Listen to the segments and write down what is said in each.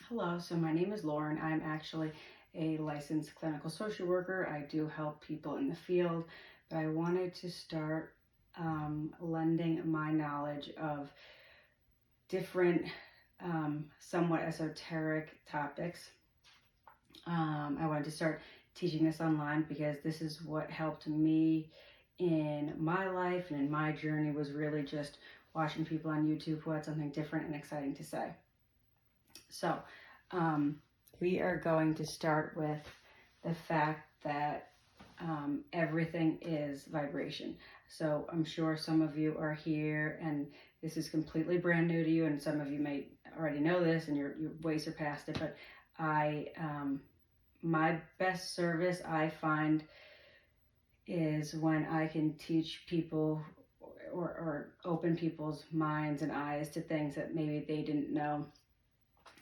Hello, so my name is Lauren. I'm actually a licensed clinical social worker. I do help people in the field, but I wanted to start lending my knowledge of different, somewhat esoteric topics. I wanted to start teaching this online because this is what helped me in my life and in my journey, was really just watching people on YouTube who had something different and exciting to say. So, um, we are going to start with the fact that everything is vibration. So, I'm sure some of you are here and this is completely brand new to you, and some of you may already know this and you're way surpassed it. But my best service I find is when I can teach people or open people's minds and eyes to things that maybe they didn't know,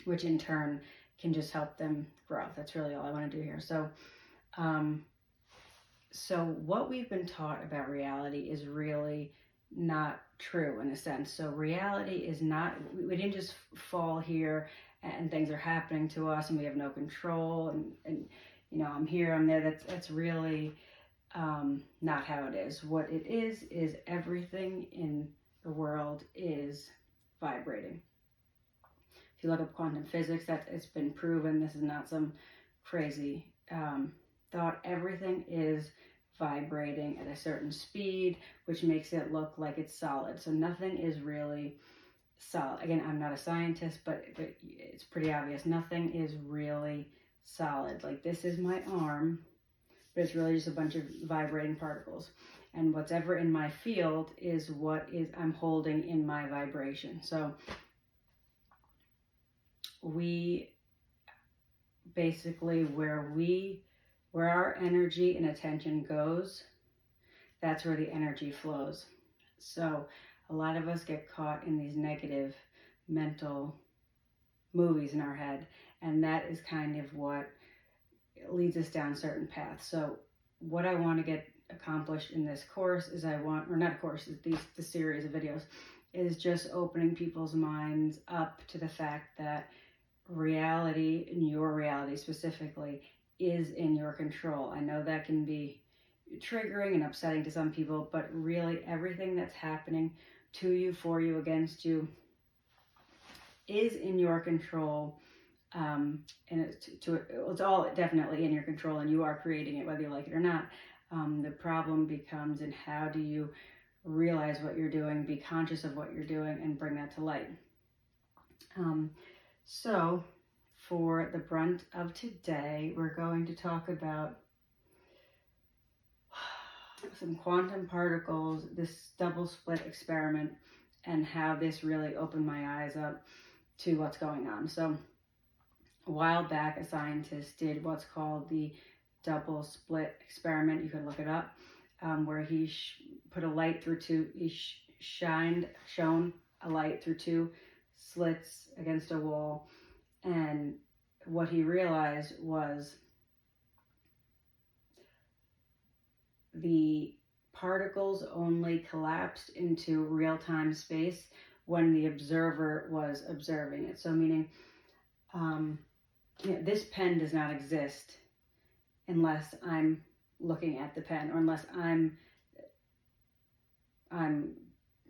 which in turn can just help them grow. That's really all I want to do here. Um, so what we've been taught about reality is really not true in a sense. So reality is not, we didn't just fall here and things are happening to us and we have no control and you know, I'm here, I'm there. That's really not how it is. What it is everything in the world is vibrating. If you look up quantum physics, that it's been proven. This is not some crazy thought. Everything is vibrating at a certain speed, which makes it look like it's solid. So nothing is really solid. Again, I'm not a scientist, but it's pretty obvious. Nothing is really solid. Like, this is my arm, but it's really just a bunch of vibrating particles. And what's ever in my field is what is I'm holding in my vibration. So we basically, where our energy and attention goes, that's where the energy flows. So a lot of us get caught in these negative mental movies in our head, and that is kind of what leads us down certain paths. So what I want to get accomplished in this course is or not a course, the series of videos, is just opening people's minds up to the fact that reality, and your reality specifically, is in your control. I know that can be triggering and upsetting to some people, but really everything that's happening to you, for you, against you, is in your control. And it's all definitely in your control, and you are creating it whether you like it or not. The problem becomes in how do you realize what you're doing, be conscious of what you're doing, and bring that to light. So for the brunt of today, we're going to talk about some quantum particles, this double split experiment, and how this really opened my eyes up to what's going on. So a while back, a scientist did what's called the double split experiment. You can look it up, where he put a light through shone a light through two slits against a wall, and what he realized was the particles only collapsed into real-time space when the observer was observing it. So meaning, this pen does not exist unless I'm looking at the pen, or unless I'm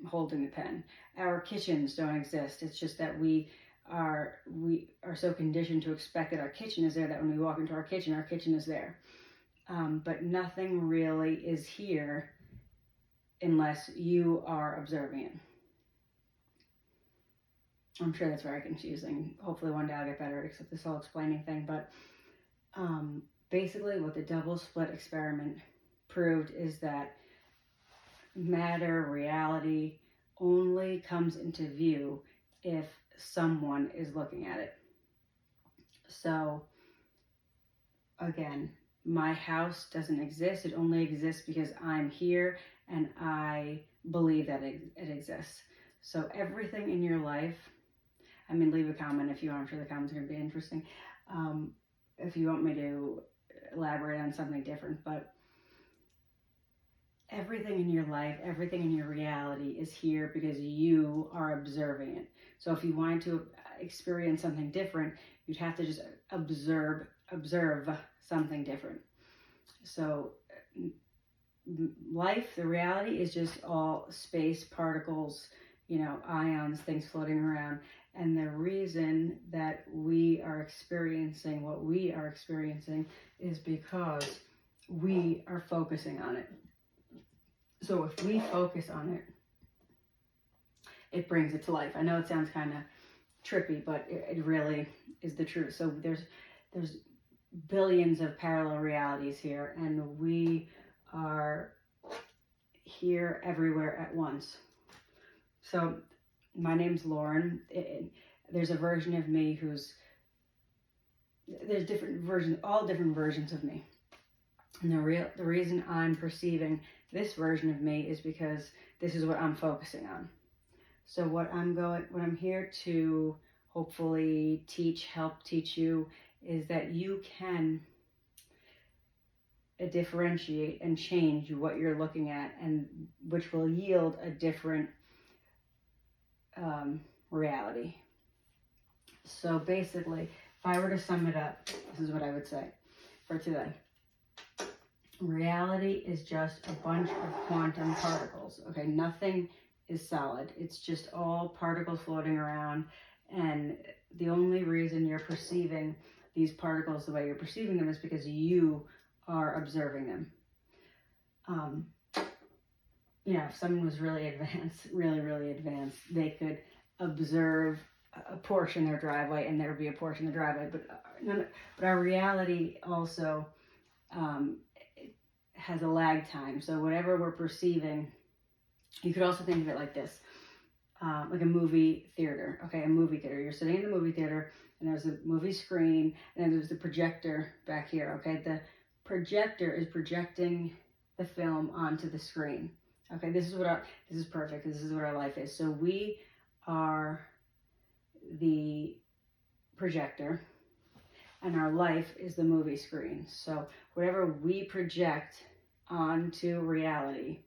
holding the pen. Our kitchens don't exist. It's just that we are so conditioned to expect that our kitchen is there, that when we walk into our kitchen is there. But nothing really is here unless you are observing it. I'm sure that's very confusing. Hopefully one day I'll get better at this whole explaining thing. But basically what the double split experiment proved is that matter, reality, only comes into view if someone is looking at it. So again, my house doesn't exist. It only exists because I'm here and I believe that it exists. So everything in your life, I mean, leave a comment if you want. I'm sure the comments are going to be interesting. If you want me to elaborate on something different, but everything in your life, everything in your reality is here because you are observing it. So if you wanted to experience something different, you'd have to just observe something different. So life, the reality is just all space, particles, ions, things floating around. And the reason that we are experiencing what we are experiencing is because we are focusing on it. So if we focus on it, it brings it to life. I know it sounds kind of trippy, but it really is the truth. So there's billions of parallel realities here, and we are here everywhere at once. So my name's Lauren. There's a version of me there's different versions, all different versions of me. And the reason I'm perceiving this version of me is because this is what I'm focusing on. So what I'm here to hopefully help teach you is that you can differentiate and change what you're looking at, and which will yield a different reality. So basically, if I were to sum it up, this is what I would say for today. Reality is just a bunch of quantum particles. Okay, nothing is solid. It's just all particles floating around, and the only reason you're perceiving these particles the way you're perceiving them is because you are observing them. If someone was really advanced, really advanced, they could observe a portion of their driveway, and there would be a portion of the driveway. But our reality also has a lag time. So whatever we're perceiving, you could also think of it like this, like a movie theater. Okay, a movie theater. You're sitting in the movie theater, and there's a movie screen, and then there's the projector back here. Okay, the projector is projecting the film onto the screen. Okay, this is perfect. This is what our life is. So we are the projector, and our life is the movie screen. So whatever we project onto reality,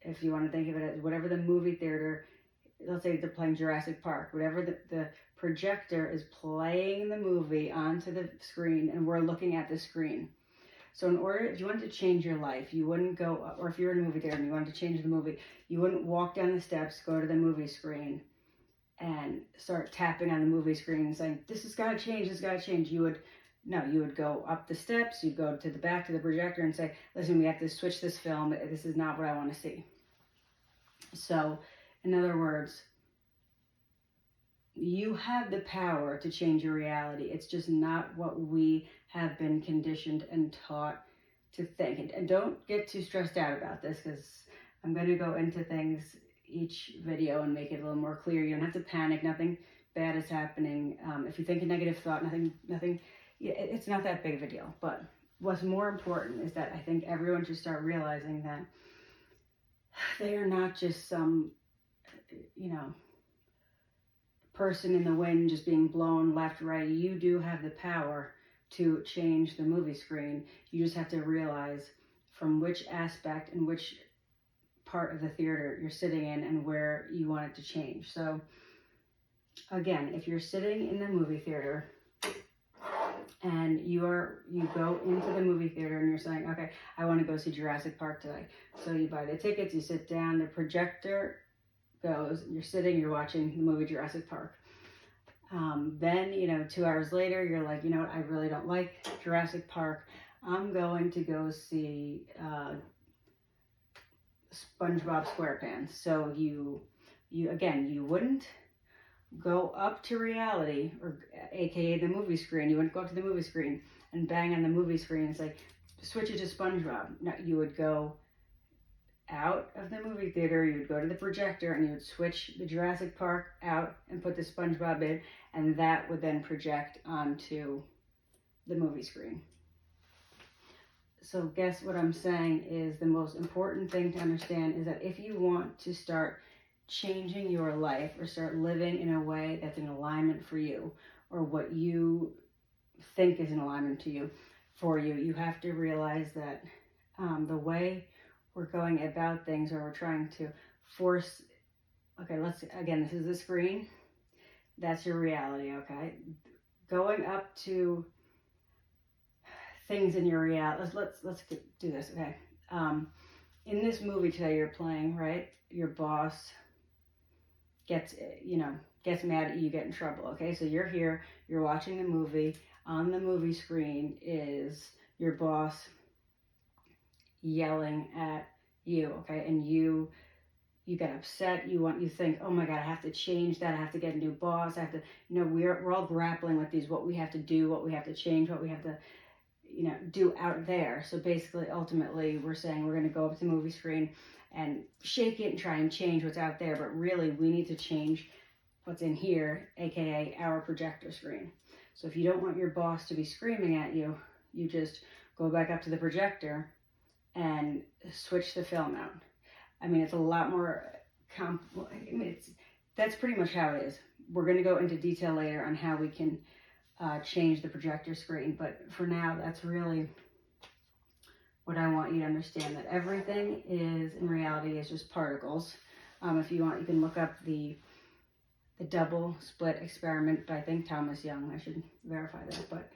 if you want to think of it as whatever the movie theater, let's say they're playing Jurassic Park, whatever the projector is playing the movie onto the screen, and we're looking at the screen. So if you wanted to change your life, you wouldn't go, or if you're in a movie theater and you wanted to change the movie, you wouldn't walk down the steps, go to the movie screen, and start tapping on the movie screen and saying, this has got to change, this has got to change. You would go up the steps, you'd go to the back to the projector and say, listen, we have to switch this film, this is not what I want to see. So, in other words, you have the power to change your reality. It's just not what we have been conditioned and taught to think. And don't get too stressed out about this, because I'm going to go into things each video and make it a little more clear. You don't have to panic. Nothing bad is happening. If you think a negative thought, nothing. It's not that big of a deal. But what's more important is that I think everyone should start realizing that they are not just some, person in the wind just being blown left, right. You do have the power to change the movie screen. You just have to realize from which aspect and which part of the theater you're sitting in and where you want it to change. So again, if you're sitting in the movie theater and you go into the movie theater and you're saying, okay, I want to go see Jurassic Park today. So you buy the tickets, you sit down, the projector goes, you're sitting, you're watching the movie Jurassic Park. Then, 2 hours later, you're like, you know what, I really don't like Jurassic Park. I'm going to go see SpongeBob SquarePants. So you wouldn't go up to reality, or aka the movie screen. You wouldn't go up to the movie screen and bang on the movie screen and say, switch it to SpongeBob. No, you would go out of the movie theater, you would go to the projector and you would switch the Jurassic Park out and put the SpongeBob in, and that would then project onto the movie screen. So guess what I'm saying is the most important thing to understand is that if you want to start changing your life or start living in a way that's in alignment for you, or what you think is in alignment for you, you have to realize that the way we're going about things, or we're trying to force, this is the screen, That's your reality, okay? Going up to things in your reality. Let's do this, okay? In this movie today you're playing, right? Your boss gets, gets mad at you, get in trouble, okay? So you're here, you're watching the movie. On the movie screen is your boss yelling at you, okay? And you get upset, you think, oh my god, I have to change that, I have to get a new boss, I have to, we're all grappling with these, what we have to do, what we have to change, what we have to do out there. So basically, ultimately, we're saying we're going to go up to the movie screen and shake it and try and change what's out there, but really we need to change what's in here, aka our projector screen. So if you don't want your boss to be screaming at you, you just go back up to the projector and switch the film out. I mean, it's a lot more that's pretty much how it is. We're going to go into detail later on how we can change the projector screen, but for now, that's really what I want you to understand, that everything is, in reality, is just particles. If you want, you can look up the double split experiment by, I think, Thomas Young. I should verify that, but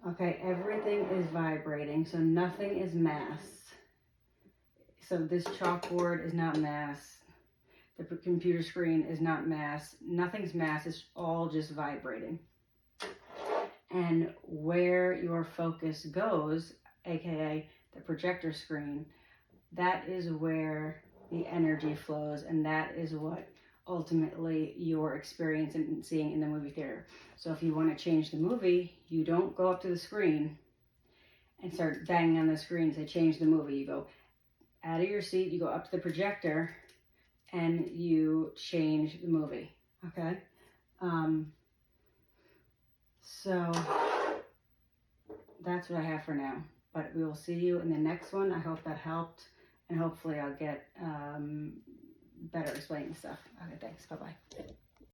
okay, everything is vibrating, so nothing is mass. So this chalkboard is not mass. The computer screen is not mass. Nothing's mass. It's all just vibrating. And where your focus goes, aka the projector screen, that is where the energy flows, and that is what ultimately you're experiencing and seeing in the movie theater. So if you want to change the movie, you don't go up to the screen and start banging on the screen to change the movie. You go out of your seat, you go up to the projector, and you change the movie, okay? So that's what I have for now. But we will see you in the next one. I hope that helped, and hopefully I'll get better explaining stuff. Okay, thanks. Bye-bye.